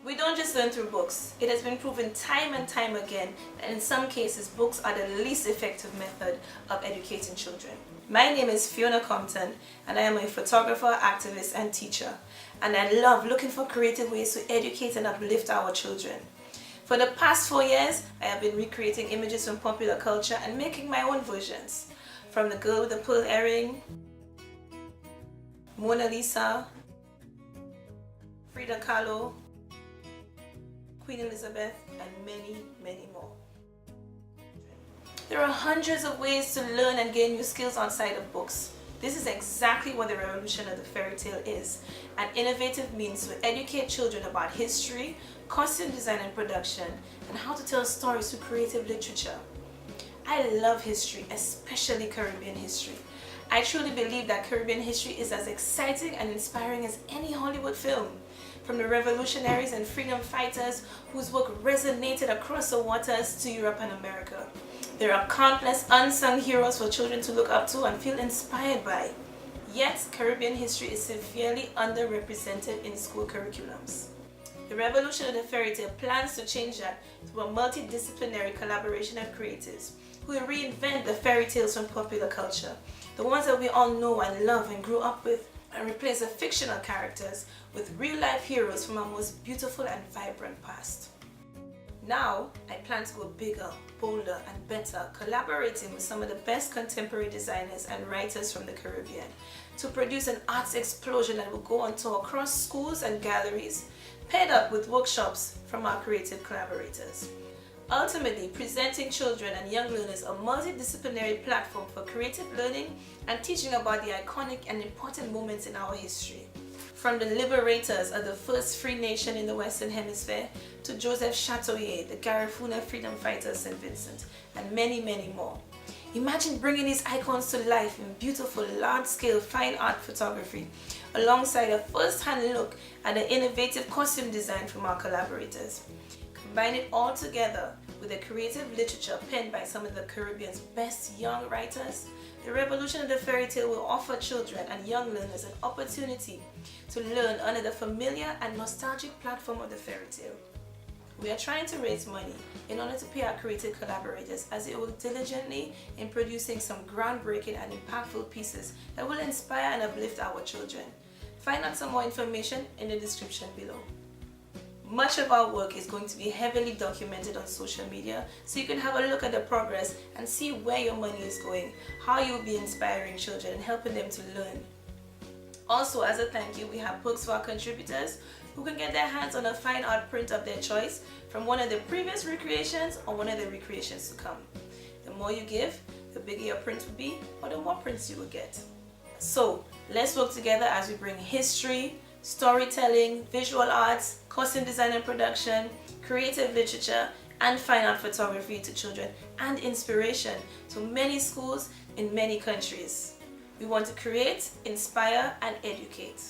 We don't just learn through books. It has been proven time and time again that in some cases books are the least effective method of educating children. My name is Fiona Compton and I am a photographer, activist and teacher, and I love looking for creative ways to educate and uplift our children. For the past 4 years, I have been recreating images from popular culture and making my own versions. From the girl with the pearl earring, Mona Lisa, Frida Kahlo, Queen Elizabeth, and many, many more. There are hundreds of ways to learn and gain new skills outside of books. This is exactly what the revolution of the fairy tale is, an innovative means to educate children about history, costume design and production, and how to tell stories through creative literature. I love history, especially Caribbean history. I truly believe that Caribbean history is as exciting and inspiring as any Hollywood film. From the revolutionaries and freedom fighters whose work resonated across the waters to Europe and America. There are countless unsung heroes for children to look up to and feel inspired by. Yet, Caribbean history is severely underrepresented in school curriculums. The revolution of the fairy tale plans to change that through a multidisciplinary collaboration of creatives who will reinvent the fairy tales from popular culture, the ones that we all know and love and grew up with, and replace the fictional characters with real-life heroes from our most beautiful and vibrant past. Now, I plan to go bigger, bolder, and better, collaborating with some of the best contemporary designers and writers from the Caribbean to produce an arts explosion that will go on tour across schools and galleries, paired up with workshops from our creative collaborators. Ultimately, presenting children and young learners a multidisciplinary platform for creative learning and teaching about the iconic and important moments in our history. From the liberators of the first free nation in the Western Hemisphere to Joseph Chatoyer, the Garifuna freedom fighter of St. Vincent, and many, many more. Imagine bringing these icons to life in beautiful, large-scale fine art photography, alongside a first-hand look at the innovative costume design from our collaborators. Combine it all together with the creative literature penned by some of the Caribbean's best young writers, the revolution of the fairy tale will offer children and young learners an opportunity to learn under the familiar and nostalgic platform of the fairy tale. We are trying to raise money in order to pay our creative collaborators as they work diligently in producing some groundbreaking and impactful pieces that will inspire and uplift our children. Find out some more information in the description below. Much of our work is going to be heavily documented on social media, so you can have a look at the progress and see where your money is going, how you'll be inspiring children and helping them to learn. Also, as a thank you, we have books for our contributors who can get their hands on a fine art print of their choice from one of the previous recreations or one of the recreations to come. The more you give, the bigger your print will be, or the more prints you will get. So, let's work together as we bring history, storytelling, visual arts, costume design and production, creative literature, and fine art photography to children and inspiration to many schools in many countries. We want to create, inspire, and educate.